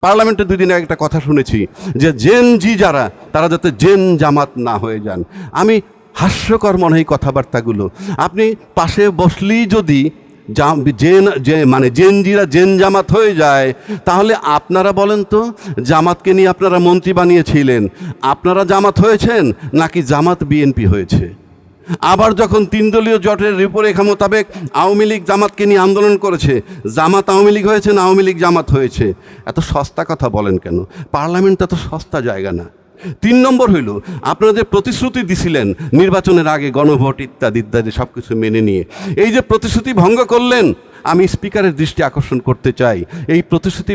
পার্লামেন্টে 2 দিন আগে একটা কথা শুনেছি যে জেন জি যারা তারা যাতে জেন জামাত না হয়ে যান। আমি হাস্যকর মনে হয় কথাবার্তাগুলো। আপনি পাশে বসলেই যদি মানে জেনজিরা জেন জামাত হয়ে যায়, তাহলে আপনারা বলেন তো, জামাতকে নিয়ে আপনারা মন্ত্রী বানিয়েছিলেন, আপনারা জামাত হয়েছেন নাকি জামাত বিএনপি হয়েছে? আবার যখন 3 দলীয় জোটের রূপরেখা মোতাবেক আওয়ামী লীগ জামাতকে নিয়ে আন্দোলন করেছে, জামাত আওয়ামী লীগ হয়েছে না আওয়ামী লীগ জামাত হয়েছে? এত সস্তা কথা বলেন কেন? পার্লামেন্ট এত সস্তা জায়গা না। 3 নম্বর হইল, আপনারা যে প্রতিশ্রুতি দিছিলেন নির্বাচনের আগে, গণভোট ইত্যাদি ইত্যাদি সব কিছু মেনে নিয়ে, এই যে প্রতিশ্রুতি ভঙ্গ করলেন, আমি স্পিকারের দৃষ্টি আকর্ষণ করতে চাই, এই প্রতিশ্রুতি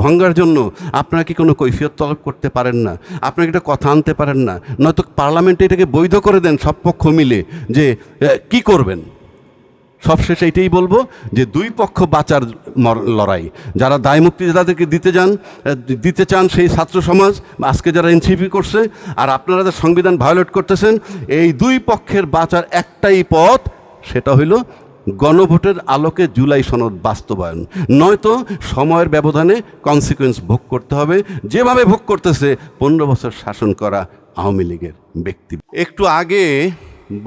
ভঙ্গার জন্য আপনারা কি কোনো কৈফিয়ত তলব করতে পারেন না? আপনারা একটা কথা আনতে পারেন না? নয়তো পার্লামেন্টে এটাকে বৈধ করে দেন সব পক্ষ মিলে, যে কি করবেন। সবশেষে এইটাই বলবো যে 2 পক্ষ বাঁচার লড়াই। যারা দায় মুক্তি তাদেরকে দিতে চান সেই ছাত্র সমাজ, আজকে যারা এনসিপি করছে, আর আপনারা যে সংবিধান ভায়োলেট করতেছেন, এই 2 পক্ষের বাঁচার একটাই পথ, সেটা হইল গণভোটের আলোকে জুলাই সনদ বাস্তবায়ন। নয়তো সময়ের ব্যবধানে কনসিকুয়েন্স ভোগ করতে হবে, যেভাবে ভোগ করতেছে 15 বছর শাসন করা আওয়ামী লীগের ব্যক্তি। একটু আগে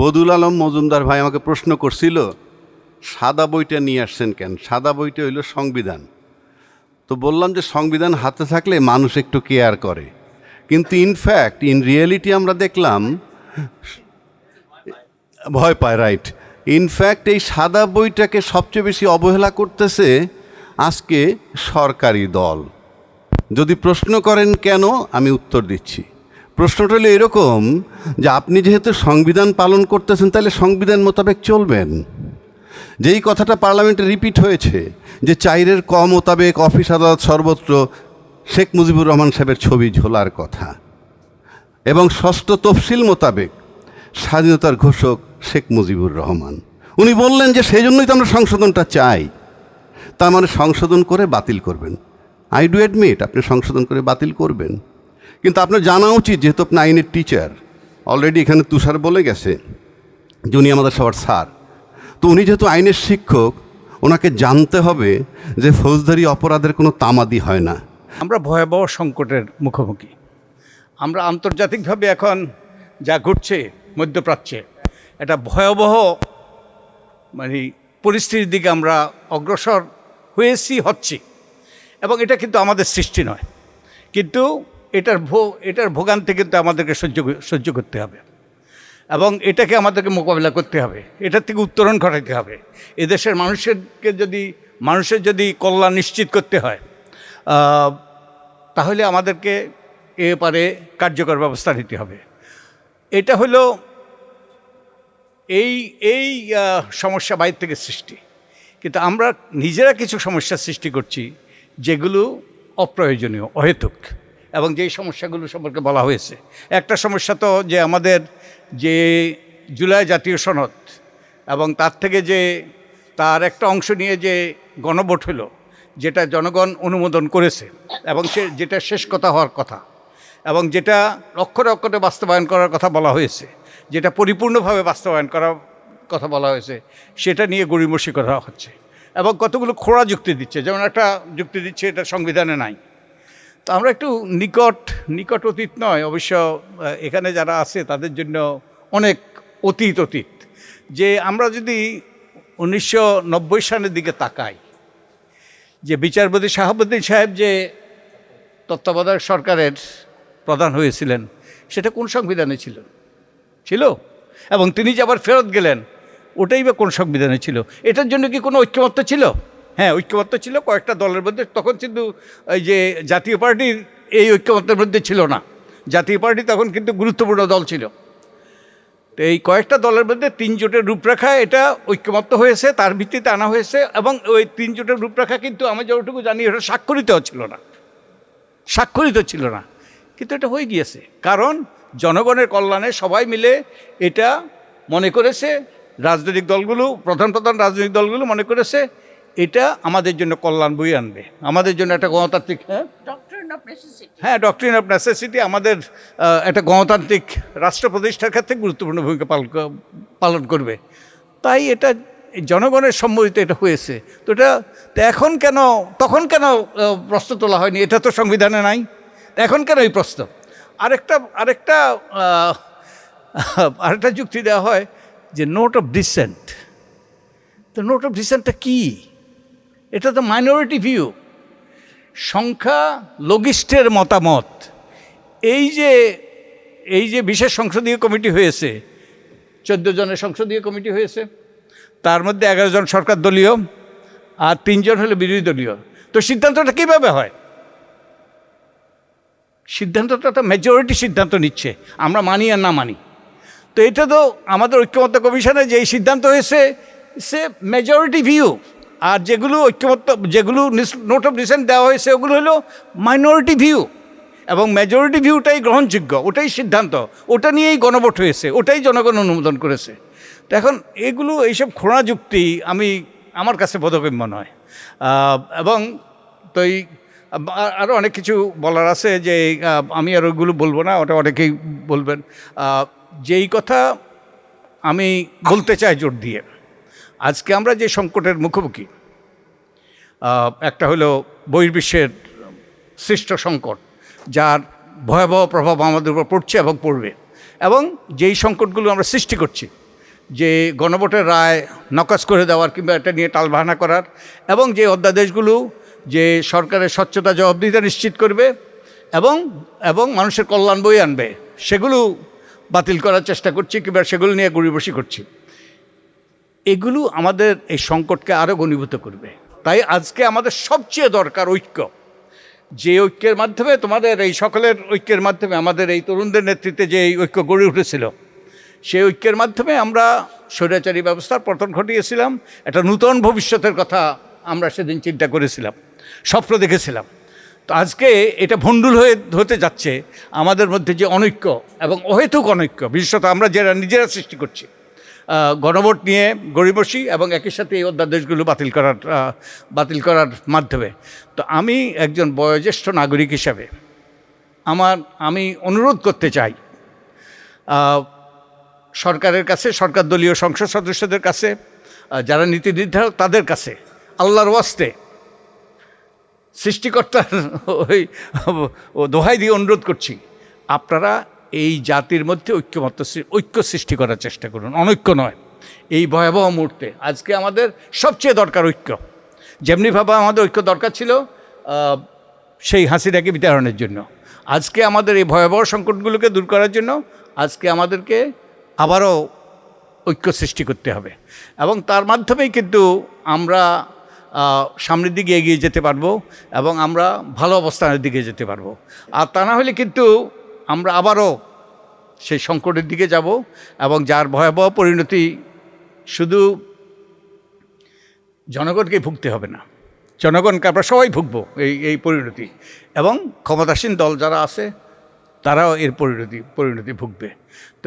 বদুল আলম মজুমদার ভাই আমাকে প্রশ্ন করছিল, সাদা বইটা নিয়ে আসছেন কেন? সাদা বইটা হইল সংবিধান। তো বললাম যে সংবিধান হাতে থাকলে মানুষ একটু কেয়ার করে, কিন্তু ইনফ্যাক্ট ইন রিয়েলিটি আমরা দেখলাম ভয় পায়, রাইট। ইনফ্যাক্ট এই সাদা বইটাকে সবচেয়ে বেশি অবহেলা করতেছে আজকে সরকারি দল। যদি প্রশ্ন করেন কেন, আমি উত্তর দিচ্ছি। প্রশ্নটা হলো এরকম যে আপনি যেহেতু সংবিধান পালন করতেছেন, তাহলে সংবিধান মোতাবেক চলবেন। যেই কথাটা পার্লামেন্টে রিপিট হয়েছে যে 4-এর ক মোতাবেক অফিস আদালত সর্বত্র শেখ মুজিবুর রহমান সাহেবের ছবি ঝোলার কথা, এবং 6ষ্ঠ তফসিল মোতাবেক স্বাধীনতার ঘোষক শেখ মুজিবুর রহমান, উনি বললেন যে সেই জন্যই তো আমরা সংশোধনটা চাই। তার মানে সংশোধন করে বাতিল করবেন। আই ডু অ্যাডমিট আপনি সংশোধন করে বাতিল করবেন, কিন্তু আপনার জানা উচিত, যেহেতু আপনি আইনের টিচার, অলরেডি এখানে তুষার বলে গেছে যে উনি আমাদের সবার স্যার, তো উনি যেহেতু আইনের শিক্ষক, ওনাকে জানতে হবে যে ফৌজদারি অপরাধের কোনো তামাদি হয় না। আমরা ভয়াবহ সংকটের মুখোমুখি। আমরা আন্তর্জাতিকভাবে এখন যা ঘটছে মধ্যপ্রাচ্যে, একটা ভয়াবহ পরিস্থিতির দিকে আমরা অগ্রসর হচ্ছি, এবং এটা কিন্তু আমাদের সৃষ্টি নয়, কিন্তু এটার ভোগান্তি কিন্তু আমাদেরকে সহ্য করতে হবে, এবং এটাকে আমাদেরকে মোকাবিলা করতে হবে, এটার থেকে উত্তরণ ঘটাতে হবে। এদেশের মানুষের যদি কল্যাণ নিশ্চিত করতে হয়, তাহলে আমাদেরকে এ ব্যাপারে কার্যকর ব্যবস্থা নিতে হবে। এটা হলো এই সমস্যা বাইরে থেকে সৃষ্টি, কিন্তু আমরা নিজেরা কিছু সমস্যা সৃষ্টি করছি যেগুলো অপ্রয়োজনীয়, অহেতুক, এবং যেই সমস্যাগুলো সম্পর্কে বলা হয়েছে। একটা সমস্যা তো যে আমাদের যে জুলাই জাতীয় সনদ, এবং তার থেকে যে তার একটা অংশ নিয়ে যে গণভোট হলো, যেটা জনগণ অনুমোদন করেছে, এবং যেটা শেষ কথা হওয়ার কথা, এবং যেটা অক্ষরে অক্ষরে বাস্তবায়ন করার কথা বলা হয়েছে, যেটা পরিপূর্ণভাবে বাস্তবায়ন করার কথা বলা হয়েছে, সেটা নিয়ে গড়িমসি করা হচ্ছে, এবং কতগুলো খোঁড়া যুক্তি দিচ্ছে। যেমন একটা যুক্তি দিচ্ছে এটা সংবিধানে নাই। তো আমরা একটু নিকট অতীত নয়, অবশ্য এখানে যারা আছে তাদের জন্য অনেক অতীত, যে আমরা যদি 1990 সালের দিকে তাকাই, যে বিচারপতি শাহাবুদ্দিন সাহেব যে তত্ত্বাবধায়ক সরকারের প্রধান হয়েছিলেন, সেটা কোন সংবিধানে ছিল, এবং তিনি যে আবার ফেরত গেলেন, ওটাই বা কোন সংবিধানে ছিল? এটার জন্য কি কোনো ঐক্যমত্য ছিল? হ্যাঁ, ঐক্যমত্য ছিল কয়েকটা দলের মধ্যে। তখন কিন্তু এই যে জাতীয় পার্টির এই ঐক্যমত্যের মধ্যে ছিল না। জাতীয় পার্টি তখন কিন্তু গুরুত্বপূর্ণ দল ছিল। তো এই কয়েকটা দলের মধ্যে 3 জোটের রূপরেখা, এটা ঐক্যমত্য হয়েছে, তার ভিত্তিতে আনা হয়েছে, এবং ওই 3 জোটের রূপরেখা কিন্তু আমি যতটুকু জানি এটা স্বাক্ষরিত ছিল না, কিন্তু এটা হয়ে গিয়েছে। কারণ জনগণের কল্যাণে সবাই মিলে এটা মনে করেছে, রাজনৈতিক দলগুলো, প্রধান রাজনৈতিক দলগুলো মনে করেছে এটা আমাদের জন্য কল্যাণ বয়ে আনবে, আমাদের জন্য একটা গণতান্ত্রিক ডক্ট্রিন অফ নেসেসিটি আমাদের একটা গণতান্ত্রিক রাষ্ট্র প্রতিষ্ঠার ক্ষেত্রে গুরুত্বপূর্ণ ভূমিকা পালন করবে। তাই এটা জনগণের সম্মতিতে এটা হয়েছে, তো এটা তো এখন কেন তখন কেন প্রশ্ন তোলা হয়নি? এটা তো সংবিধানে নাই, এখন কেন এই প্রশ্ন? আরেকটা আরেকটা আরেকটা যুক্তি দেওয়া হয় যে নোট অফ ডিসেন্ট। তো নোট অফ ডিসেন্টটা কী? এটা তো মাইনরিটি ভিউ, সংখ্যা লঘিষ্ঠের মতামত। এই যে বিশেষ সংসদীয় কমিটি হয়েছে, 14 জনের সংসদীয় কমিটি হয়েছে, তার মধ্যে 11 জন সরকার দলীয় আর 3 জন হলো বিরোধী দলীয়। তো সিদ্ধান্তটা কীভাবে হয়? সিদ্ধান্তটা তো মেজরিটি সিদ্ধান্ত নিচ্ছে, আমরা মানি আর না মানি। তো এটা তো আমাদের ঐক্যমত্য কমিশনে যে সিদ্ধান্ত হয়েছে সে মেজরিটি ভিউ, আর যেগুলো যেগুলো নোট অফ ডিসেন্ট দেওয়া হয়েছে ওগুলো হলো মাইনরিটি ভিউ, এবং মেজরিটি ভিউটাই গ্রহণযোগ্য, ওটাই সিদ্ধান্ত, ওটা নিয়েই গণভোট হয়েছে, ওটাই জনগণ অনুমোদন করেছে। তো এখন এইসব খোঁড়া যুক্তি আমার কাছে বোধগম্য নয়। এবং তো আরও অনেক কিছু বলার আছে, যে আমি আর ওইগুলো বলবো না, ওটা অনেকেই বলবেন। যেই কথা আমি বলতে চাই জোর দিয়ে, আজকে আমরা যে সংকটের মুখোমুখি, একটা হলো বহির্বিশ্বের সৃষ্ট সংকট, যার ভয়াবহ প্রভাব আমাদের উপর পড়ছে এবং পড়বে, এবং যেই সংকটগুলো আমরা সৃষ্টি করছি, যে গণভোটের রায় নকশ করে দেওয়ার কিংবা এটা নিয়ে টালবাহানা করার, এবং যে অধ্যাদেশগুলো যে সরকারের স্বচ্ছতা জবাবদিহিতা নিশ্চিত করবে এবং মানুষের কল্যাণ বয়ে আনবে, সেগুলো বাতিল করার চেষ্টা করছি কিংবা সেগুলো নিয়ে গড়িবসি করছি। এগুলো আমাদের এই সংকটকে আরও ঘনীভূত করবে। তাই আজকে আমাদের সবচেয়ে দরকার ঐক্য, যে ঐক্যের মাধ্যমে, তোমাদের এই সকলের ঐক্যের মাধ্যমে, আমাদের এই তরুণদের নেতৃত্বে যে এই ঐক্য গড়ে উঠেছিল, সেই ঐক্যের মাধ্যমে আমরা স্বৈরাচারী ব্যবস্থার পতন ঘটিয়েছিলাম। একটা নূতন ভবিষ্যতের কথা আমরা সেদিন চিন্তা করেছিলাম, স্বপ্ন দেখেছিলাম। তো আজকে এটা ভণ্ডুল হতে যাচ্ছে আমাদের মধ্যে যে অনৈক্য এবং অহেতুক অনৈক্য, বিশেষত আমরা যারা নিজেরা সৃষ্টি করছি গণভোট নিয়ে গড়িবসি, এবং একই সাথে এই অধ্যাদেশগুলো বাতিল করার মাধ্যমে। তো আমি একজন বয়োজ্যেষ্ঠ নাগরিক হিসাবে আমি অনুরোধ করতে চাই সরকারের কাছে, সরকার দলীয় সংসদ সদস্যদের কাছে, যারা নীতি নির্ধারক তাদের কাছে, আল্লাহর ওয়াস্তে সৃষ্টিকর্তার দোহাই দিয়ে অনুরোধ করছি, আপনারা এই জাতির মধ্যে ঐক্য সৃষ্টি করার চেষ্টা করুন, অনৈক্য নয়। এই ভয়াবহ মুহূর্তে আজকে আমাদের সবচেয়ে দরকার ঐক্য। যেমনিভাবে আমাদের ঐক্য দরকার ছিল সেই হাসিনাকে বিতাড়নের জন্য, আজকে আমাদের এই ভয়াবহ সংকটগুলোকে দূর করার জন্য আজকে আমাদেরকে আবারও ঐক্য সৃষ্টি করতে হবে, এবং তার মাধ্যমেই কিন্তু আমরা সামনের দিকে এগিয়ে যেতে পারবো এবং আমরা ভালো অবস্থানের দিকে যেতে পারবো। আর তা না হলে কিন্তু আমরা আবারও সেই সংকটের দিকে যাব, এবং যার ভয়াবহ পরিণতি শুধু জনগণকে ভুগতে হবে না, জনগণকে আমরা সবাই ভুগবো এই পরিণতি, এবং ক্ষমতাসীন দল যারা আছে তারাও এর পরিণতি ভুগবে। তো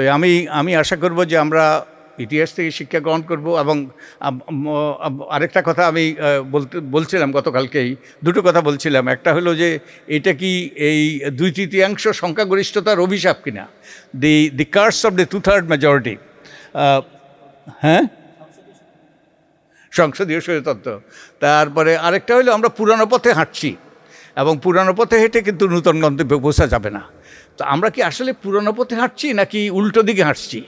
আমি আশা করব যে আমরা ইতিহাস থেকে শিক্ষা গ্রহণ করব। এবং আরেকটা কথা আমি বলছিলাম গতকালকেই, দুটো কথা বলছিলাম। একটা হলো যে এটা কি এই 2/3 সংখ্যাগরিষ্ঠতার অভিশাপ কিনা, দি কার্স অফ দ্য 2/3 মেজরিটি। হ্যাঁ, সংসদীয় স্বৈরতন্ত্র। তারপরে আরেকটা হলো আমরা পুরানো পথে হাঁটছি, এবং পুরানো পথে হেঁটে কিন্তু নূতন গন্তব্যে পৌঁছা যাবে না। তো আমরা কি আসলে পুরানো পথে হাঁটছি নাকি উল্টো দিকে হাঁটছি?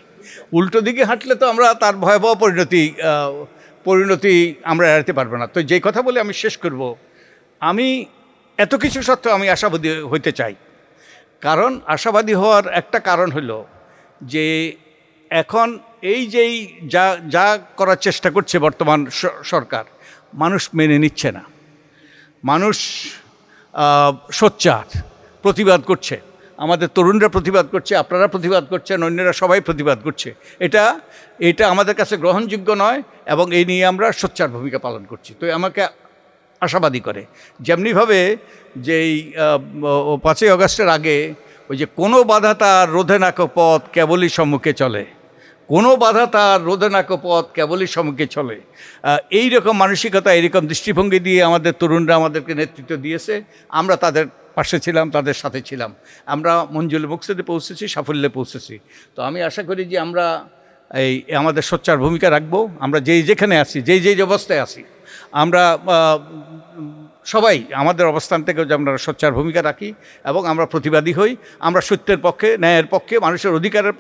উল্টো দিকে হাঁটলে তো আমরা তার ভয়াবহ পরিণতি আমরা এড়াতে পারবো না। তো যেই কথা বলে আমি শেষ করব, আমি এত কিছু সত্ত্বেও আমি আশাবাদী হইতে চাই। কারণ আশাবাদী হওয়ার একটা কারণ হলো যে এখন যেই যা করার চেষ্টা করছে বর্তমান সরকার, মানুষ মেনে নিচ্ছে না। মানুষ সোচ্চার প্রতিবাদ করছে, আমাদের তরুণরা প্রতিবাদ করছে, আপনারা প্রতিবাদ করছেন, অন্যরা সবাই প্রতিবাদ করছে। এটা আমাদের কাছে গ্রহণযোগ্য নয়, এবং এই নিয়ে আমরা সোচ্চার ভূমিকা পালন করছি। তো আমাকে আশাবাদী করে, যেমনিভাবে যেই 5ই আগস্টের আগে ওই যে কোনো বাধা তার রোধে না কো পথ কেবলই সম্মুখে চলে, কোনো বাধা তার রোধে না কো পথ কেবলই সম্মুখে চলে, এইরকম মানসিকতা, এইরকম দৃষ্টিভঙ্গি দিয়ে আমাদের তরুণরা আমাদেরকে নেতৃত্ব দিয়েছে। আমরা তাদের পাশে ছিলাম, তাদের সাথে ছিলাম। আমরা মঞ্জুল মকসদে পৌঁছেছি, সাফল্যে পৌঁছেছি। তো আমি আশা করি যে আমরা এই আমাদের সোচ্চার ভূমিকা রাখবো। আমরা যেখানে আছি, যেই অবস্থায় আছি, আমরা সবাই আমাদের অবস্থান থেকে যে আমরা সোচ্চার ভূমিকা রাখি এবং আমরা প্রতিবাদী হই। আমরা সত্যের পক্ষে, ন্যায়ের পক্ষে, মানুষের অধিকারের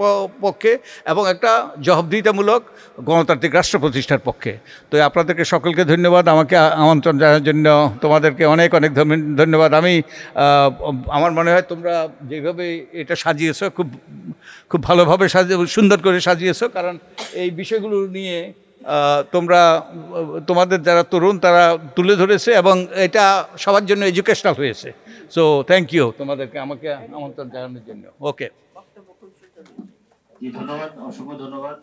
পক্ষে এবং একটা জবাবদিহিতামূলক গণতান্ত্রিক রাষ্ট্র প্রতিষ্ঠার পক্ষে। তো আপনাদেরকে সকলকে ধন্যবাদ, আমাকে আমন্ত্রণ জানার জন্য তোমাদেরকে অনেক অনেক ধন্যবাদ। আমার মনে হয় তোমরা যেভাবে এটা সাজিয়েছো, খুব ভালোভাবে সুন্দর করে সাজিয়েছো, কারণ এই বিষয়গুলো নিয়ে তোমরা তোমাদের যারা তরুণ তারা তুলে ধরেছে এবং এটা সবার জন্য এডুকেশনাল হয়েছে। সো থ্যাংক ইউ তোমাদেরকে আমাকে আমন্ত্রণ জানানোর জন্য। ওকে, ধন্যবাদ, অসংখ্য ধন্যবাদ।